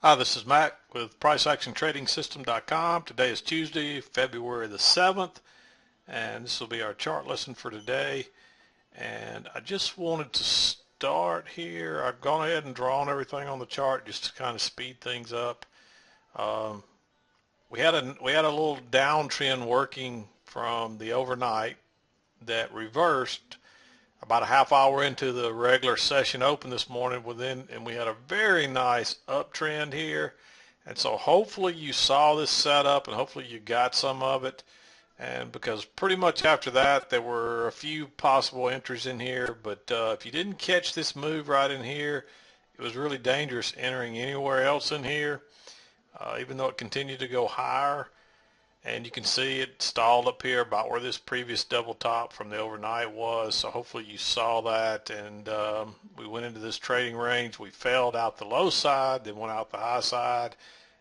Hi, this is Mac with PriceActionTradingSystem.com. Today is Tuesday, February the 7th, and this will be our chart lesson for today. And I just wanted to start here. I've gone ahead and drawn everything on the chart just to kind of speed things up. We had a little downtrend working from the overnight that reversed about a half hour into the regular session open this morning and we had a very nice uptrend here. And so hopefully you saw this setup and hopefully you got some of it. And because pretty much after that there were a few possible entries in here, but if you didn't catch this move right in here, it was really dangerous entering anywhere else in here, even though it continued to go higher. And you can see it stalled up here about where this previous double top from the overnight was. So hopefully you saw that. And we went into this trading range. We failed out the low side, then went out the high side,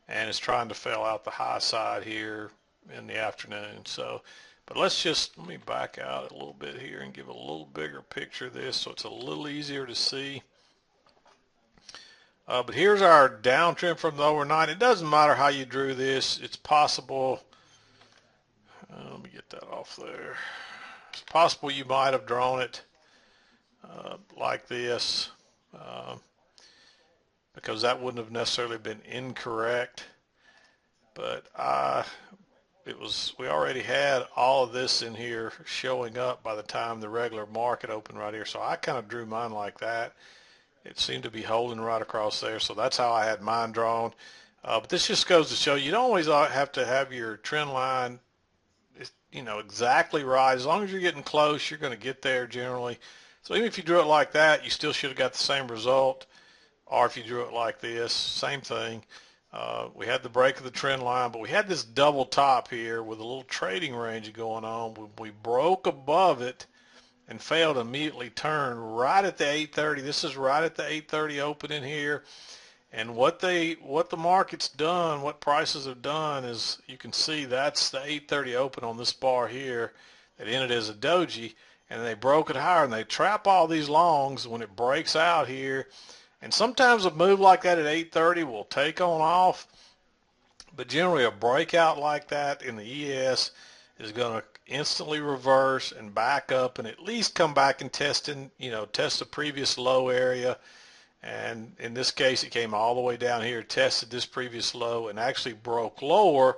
and it's trying to fail out the high side here in the afternoon. So, but let me back out a little bit here and give a little bigger picture of this so it's a little easier to see. But here's our downtrend from the overnight. It doesn't matter how you drew this. It's possible. Let me get that off there. It's possible you might have drawn it like this because that wouldn't have necessarily been incorrect. But we already had all of this in here showing up by the time the regular market opened right here. So I kind of drew mine like that. It seemed to be holding right across there. So that's how I had mine drawn. But this just goes to show you don't always have to have your trend line exactly right. As long as you're getting close, you're going to get there generally. So even if you drew it like that, you still should have got the same result. Or if you drew it like this, same thing. We had the break of the trend line, but we had this double top here with a little trading range going on. We broke above it and failed to immediately turn right at the 830. This is right at the 830 open in here. And what the market's done, what prices have done is, you can see that's the 830 open on this bar here that ended as a doji, and they broke it higher, and they trap all these longs when it breaks out here. And sometimes a move like that at 830 will take on off, but generally a breakout like that in the ES is going to instantly reverse and back up and at least come back and test the previous low area. And in this case, it came all the way down here, tested this previous low, and actually broke lower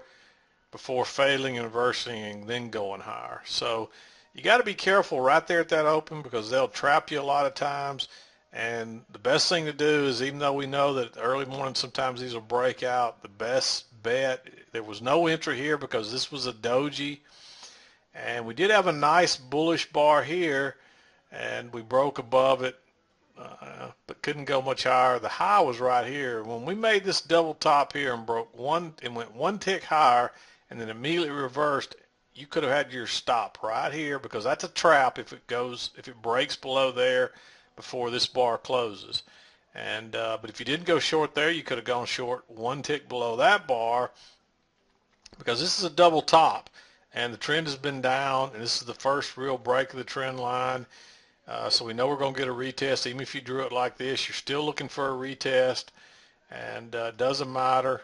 before failing and reversing and then going higher. So you got to be careful right there at that open because they'll trap you a lot of times. And the best thing to do is, even though we know that early morning sometimes these will break out, the best bet, there was no entry here because this was a doji. And we did have a nice bullish bar here, and we broke above it. But couldn't go much higher. The high was right here. When we made this double top here and broke one and went one tick higher and then immediately reversed, you could have had your stop right here because that's a trap if it breaks below there before this bar closes. And but if you didn't go short there, you could have gone short one tick below that bar because this is a double top and the trend has been down, and this is the first real break of the trend line. So we know we're going to get a retest. Even if you drew it like this, you're still looking for a retest, and it doesn't matter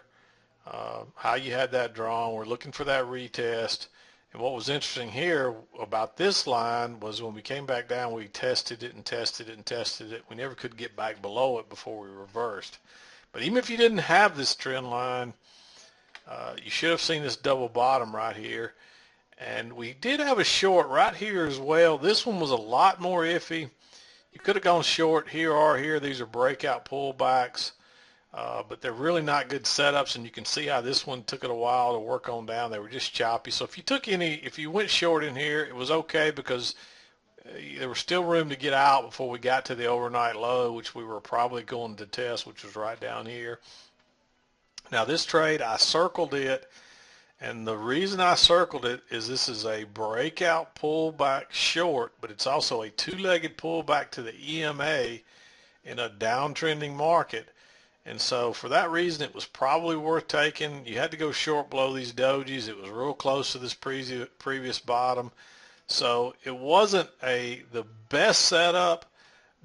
how you had that drawn. We're looking for that retest. And what was interesting here about this line was when we came back down, we tested it and tested it and tested it. We never could get back below it before we reversed. But even if you didn't have this trend line, you should have seen this double bottom right here. And we did have a short right here as well. This one was a lot more iffy. You could have gone short here or here. These are breakout pullbacks, but they're really not good setups. And you can see how this one took it a while to work on down. They were just choppy. So if you went short in here, it was okay because there was still room to get out before we got to the overnight low, which we were probably going to test, which was right down here. Now this trade, I circled it. And the reason I circled it is this is a breakout pullback short, but it's also a two-legged pullback to the EMA in a downtrending market. And so for that reason, it was probably worth taking. You had to go short below these dojis. It was real close to this previous bottom. So it wasn't the best setup,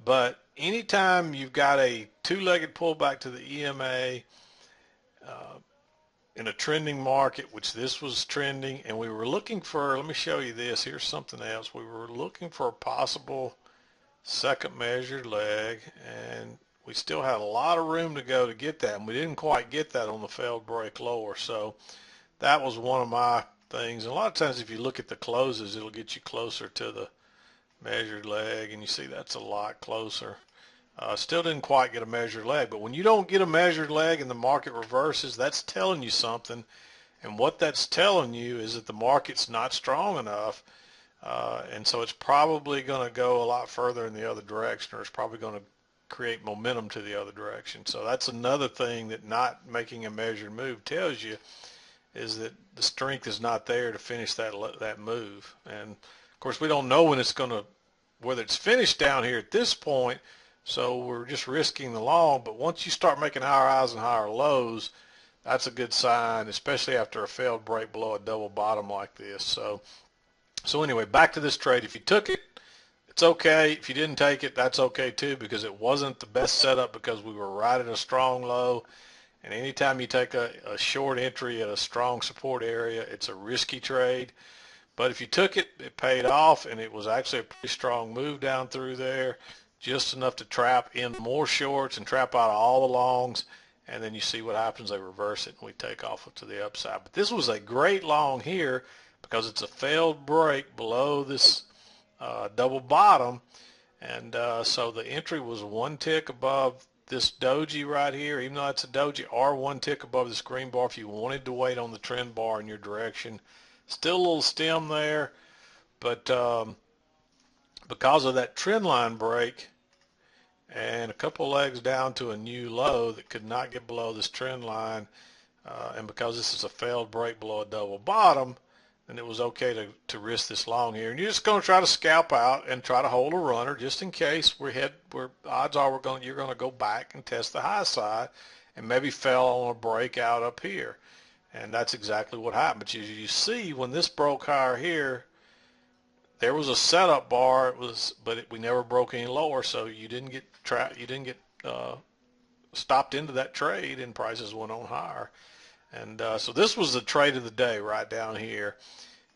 but anytime you've got a two-legged pullback to the EMA, in a trending market, which this was trending, and we were looking for, let me show you this. Here's something else. We were looking for a possible second measured leg, and we still had a lot of room to go to get that, and we didn't quite get that on the failed break lower. So that was one of my things. And a lot of times if you look at the closes, it'll get you closer to the measured leg, and you see that's a lot closer. Still didn't quite get a measured leg, but when you don't get a measured leg and the market reverses, that's telling you something. And what that's telling you is that the market's not strong enough, and so it's probably going to go a lot further in the other direction, or it's probably going to create momentum to the other direction. So that's another thing that not making a measured move tells you, is that the strength is not there to finish that move. And of course, we don't know when it's going to, whether it's finished down here at this point. So we're just risking the long, but once you start making higher highs and higher lows, that's a good sign, especially after a failed break below a double bottom like this. So anyway, back to this trade. If you took it, it's okay. If you didn't take it, that's okay too, because it wasn't the best setup, because we were right at a strong low. And anytime you take a short entry at a strong support area, it's a risky trade. But if you took it, it paid off, and it was actually a pretty strong move down through there. Just enough to trap in more shorts and trap out all the longs, and then you see what happens. They reverse it, and we take off to the upside. But this was a great long here because it's a failed break below this double bottom, and so the entry was one tick above this doji right here, even though it's a doji, or one tick above this green bar if you wanted to wait on the trend bar in your direction. Still a little stem there, but because of that trend line break and a couple legs down to a new low that could not get below this trend line, and because this is a failed break below a double bottom, then it was okay to risk this long here. And you're just going to try to scalp out and try to hold a runner just in case odds are you're going to go back and test the high side and maybe fell on a breakout up here. And that's exactly what happened. But you see, when this broke higher here, there was a setup bar. We never broke any lower, so you didn't get stopped into that trade, and prices went on higher. And so this was the trade of the day right down here.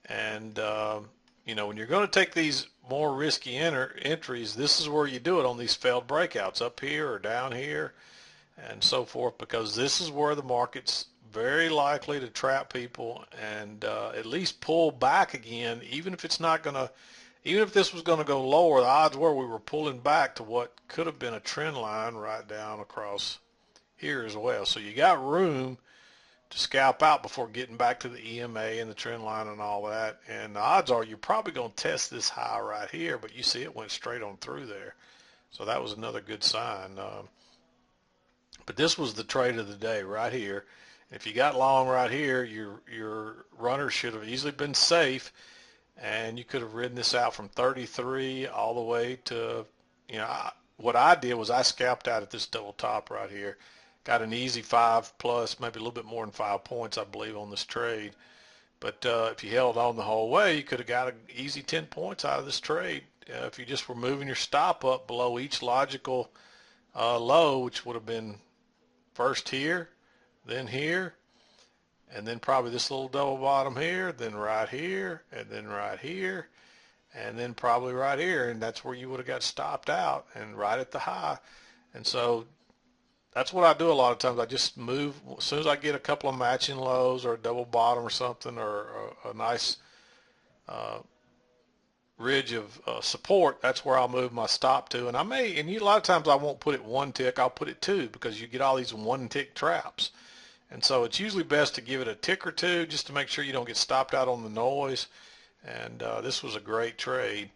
And when you're going to take these more risky entries, this is where you do it, on these failed breakouts up here or down here and so forth, because this is where the market's very likely to trap people and at least pull back again. Even if this was going to go lower, the odds were we were pulling back to what could have been a trend line right down across here as well. So you got room to scalp out before getting back to the EMA and the trend line and all that. And the odds are you're probably going to test this high right here, but you see it went straight on through there. So that was another good sign. But this was the trade of the day right here. If you got long right here, your runner should have easily been safe, and you could have ridden this out from 33 all the way to, what I did was I scalped out at this double top right here. Got an easy 5 plus, maybe a little bit more than 5 points, I believe, on this trade. But if you held on the whole way, you could have got an easy 10 points out of this trade if you just were moving your stop up below each logical low, which would have been first here, then here, and then probably this little double bottom here, then right here, and then right here, and then probably right here, and that's where you would have got stopped out and right at the high. And so that's what I do a lot of times. I just move as soon as I get a couple of matching lows or a double bottom or something, or a nice ridge of support. That's where I'll move my stop to. And a lot of times I won't put it one tick. I'll put it two, because you get all these one tick traps. And so it's usually best to give it a tick or two just to make sure you don't get stopped out on the noise. And this was a great trade.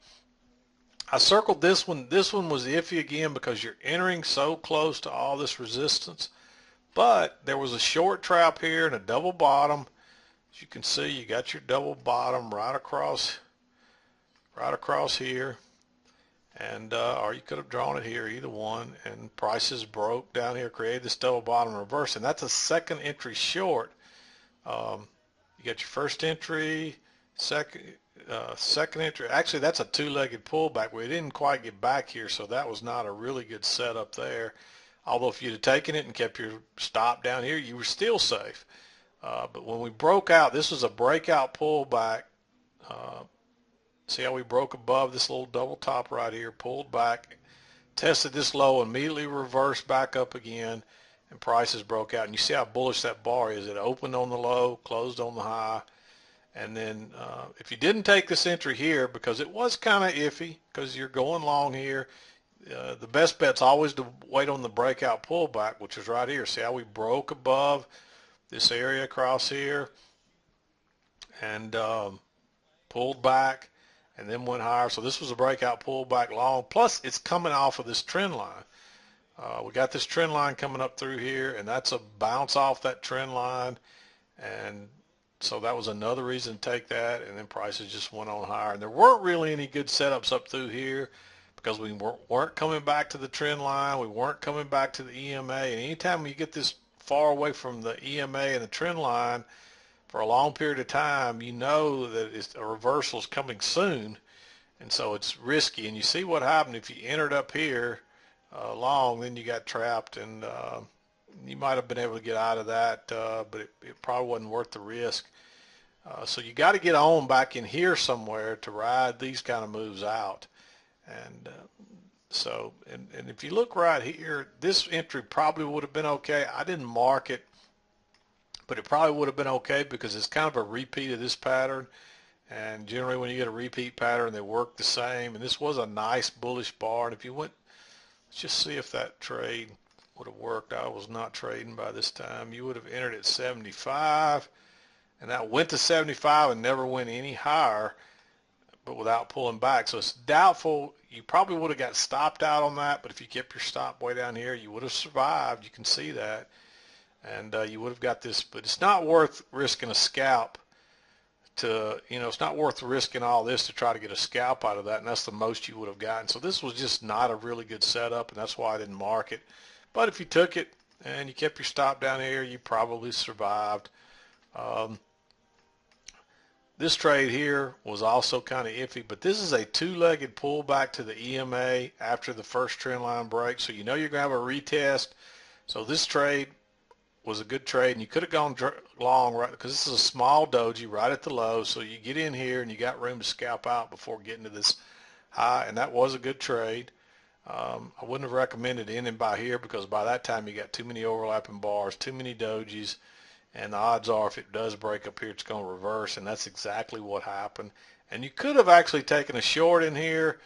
I circled this one. This one was iffy again because you're entering so close to all this resistance. But there was a short trap here and a double bottom. As you can see, you got your double bottom right across here. And or you could have drawn it here, either one. And prices broke down here, created this double bottom reverse. And that's a second entry short. You got your first entry, second entry. Actually, that's a two-legged pullback. We didn't quite get back here, so that was not a really good setup there. Although if you'd have taken it and kept your stop down here, you were still safe. But when we broke out, this was a breakout pullback. Uh, See how we broke above this little double top right here, pulled back, tested this low, immediately reversed back up again, and prices broke out. And you see how bullish that bar is. It opened on the low, closed on the high. And then if you didn't take this entry here, because it was kind of iffy, because you're going long here, the best bet's always to wait on the breakout pullback, which is right here. See how we broke above this area across here and pulled back and then went higher. So this was a breakout pullback long. Plus, it's coming off of this trend line. We got this trend line coming up through here, and that's a bounce off that trend line. And so that was another reason to take that. And then prices just went on higher. And there weren't really any good setups up through here because we weren't coming back to the trend line. We weren't coming back to the EMA. And anytime you get this far away from the EMA and the trend line, for a long period of time, you know that a reversal is coming soon, and so it's risky. And you see what happened if you entered up here long, then you got trapped, and you might have been able to get out of that, but it probably wasn't worth the risk. So you got to get on back in here somewhere to ride these kind of moves out. And and if you look right here, this entry probably would have been okay. I didn't mark it, but it probably would have been okay because it's kind of a repeat of this pattern. And generally when you get a repeat pattern, they work the same. And this was a nice bullish bar. And if you went, let's just see if that trade would have worked. I was not trading by this time. You would have entered at 75, and that went to 75 and never went any higher, but without pulling back. So it's doubtful. You probably would have got stopped out on that, but if you kept your stop way down here, you would have survived. You can see that. And you would have got this, but it's not worth risking a scalp to, it's not worth risking all this to try to get a scalp out of that, and that's the most you would have gotten. So this was just not a really good setup, and that's why I didn't mark it. But if you took it and you kept your stop down here, you probably survived. This trade here was also kind of iffy, but this is a two-legged pullback to the EMA after the first trend line break, so you know you're going to have a retest. So this trade was a good trade, and you could have gone long, right, because this is a small doji right at the low, so you get in here and you got room to scalp out before getting to this high, and that was a good trade. I wouldn't have recommended ending by here because by that time you got too many overlapping bars, too many dojis, and the odds are if it does break up here, it's going to reverse, and that's exactly what happened. And you could have actually taken a short in here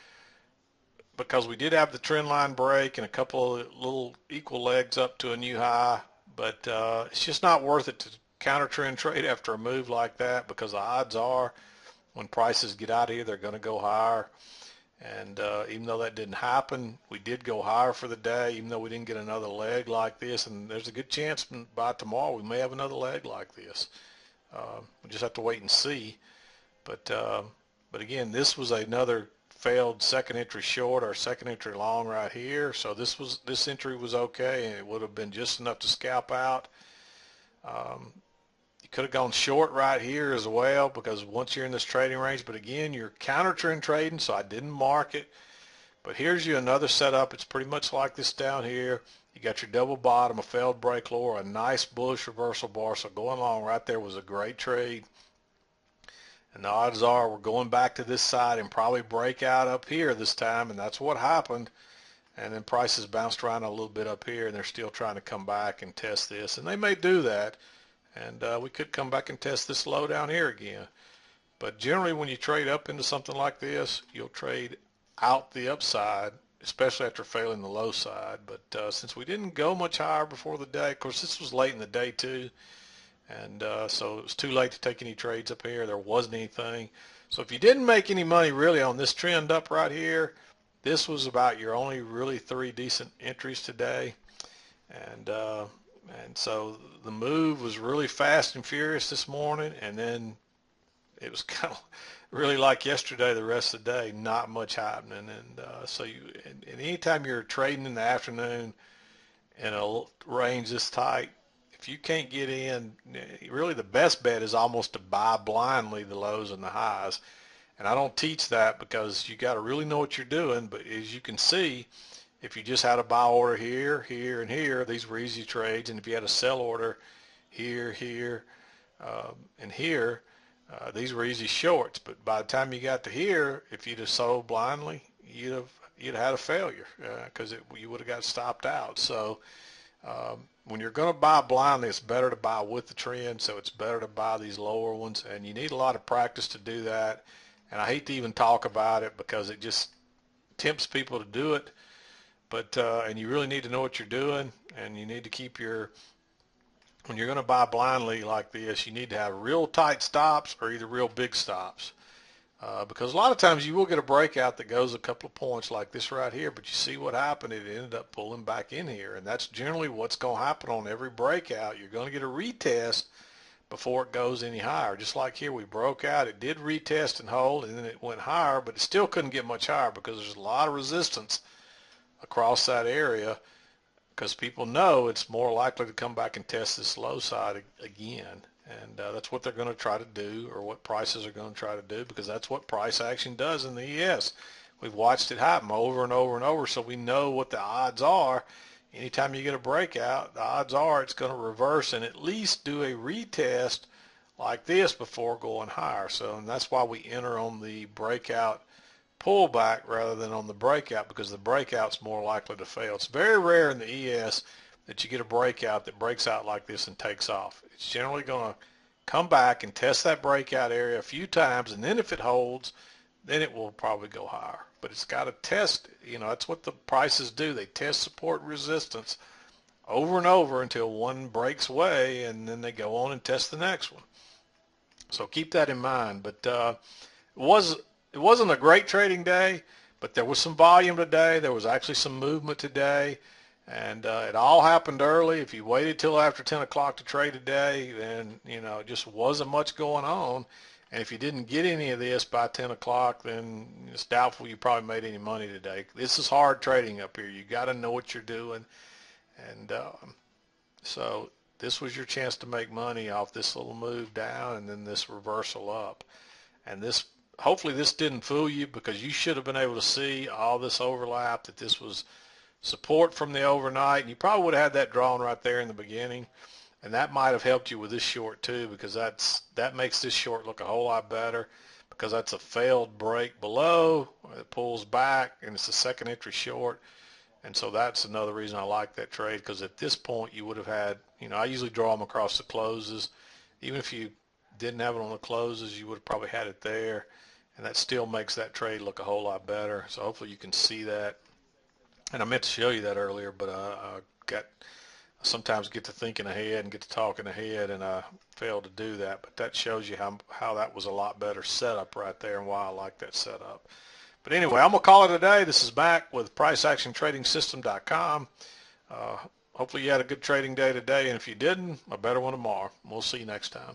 because we did have the trend line break and a couple of little equal legs up to a new high. But it's just not worth it to counter trend trade after a move like that because the odds are when prices get out of here, they're going to go higher. And even though that didn't happen, we did go higher for the day, even though we didn't get another leg like this. And there's a good chance by tomorrow we may have another leg like this. We just have to wait and see. But again, this was another failed second entry short or second entry long right here. So this entry was okay, and it would have been just enough to scalp out. You could have gone short right here as well because once you're in this trading range, but again, you're counter trend trading, so I didn't mark it. But here's you another setup. It's pretty much like this down here. You got your double bottom, a failed break lower, a nice bullish reversal bar. So going long right there was a great trade. And the odds are we're going back to this side and probably break out up here this time, and that's what happened. And then prices bounced around a little bit up here, and they're still trying to come back and test this. And they may do that, and we could come back and test this low down here again. But generally when you trade up into something like this, you'll trade out the upside, especially after failing the low side. But since we didn't go much higher before the day, of course this was late in the day too, and so it was too late to take any trades up here. There wasn't anything. So if you didn't make any money really on this trend up right here, this was about your only really 3 decent entries today. And so the move was really fast and furious this morning, and then it was kind of really like yesterday the rest of the day, not much happening. And so and anytime you're trading in the afternoon in a range this tight, if you can't get in, really the best bet is almost to buy blindly the lows and the highs. And I don't teach that because you got to really know what you're doing. But as you can see, If you just had a buy order here, here, and here, these were easy trades. And if you had a sell order here, here, and here, these were easy shorts. But by the time you got to here, if you'd have sold blindly, you'd have had a failure because you would have got stopped out. So when you're going to buy blindly, it's better to buy with the trend. So it's better to buy these lower ones, and you need a lot of practice to do that. And I hate to even talk about it because it just tempts people to do it. But and you really need to know what you're doing, and you need to keep when you're going to buy blindly like this, you need to have real tight stops or either real big stops. Because a lot of times you will get a breakout that goes a couple of points like this right here, but you see what happened, it ended up pulling back in here, and that's generally what's going to happen on every breakout. You're going to get a retest before it goes any higher. Just like here, we broke out, it did retest and hold, and then it went higher, but it still couldn't get much higher because there's a lot of resistance across that area, because people know it's more likely to come back and test this low side again. And that's what they're going to try to do, or what prices are going to try to do, because that's what price action does in the ES. We've watched it happen over and over and over, so we know what the odds are. Anytime you get a breakout, the odds are it's going to reverse and at least do a retest like this before going higher. So, and that's why we enter on the breakout pullback rather than on the breakout, because the breakout's more likely to fail. It's very rare in the ES that you get a breakout that breaks out like this and takes off. It's generally going to come back and test that breakout area a few times, and then if it holds, then it will probably go higher. But it's got to test, that's what the prices do. They test support and resistance over and over until one breaks away, and then they go on and test the next one. So keep that in mind. But it wasn't a great trading day, but there was some volume today. There was actually some movement today, and it all happened early. If you waited till after 10 o'clock to trade today, then, it just wasn't much going on. And if you didn't get any of this by 10 o'clock, then it's doubtful you probably made any money today. This is hard trading up here. You got to know what you're doing. And so this was your chance to make money off this little move down and then this reversal up. And hopefully this didn't fool you, because you should have been able to see all this overlap, that this was support from the overnight, and you probably would have had that drawn right there in the beginning, and that might have helped you with this short too, because that makes this short look a whole lot better, because that's a failed break below, it pulls back, and it's a second entry short. And so that's another reason I like that trade, because at this point you would have had, I usually draw them across the closes. Even if you didn't have it on the closes, you would have probably had it there. And that still makes that trade look a whole lot better. So hopefully you can see that. And I meant to show you that earlier, but I sometimes get to thinking ahead and get to talking ahead, and I failed to do that. But that shows you how that was a lot better setup right there, and why I like that setup. But anyway, I'm going to call it a day. This is Mac with PriceActionTradingSystem.com. Hopefully you had a good trading day today, and if you didn't, a better one tomorrow. We'll see you next time.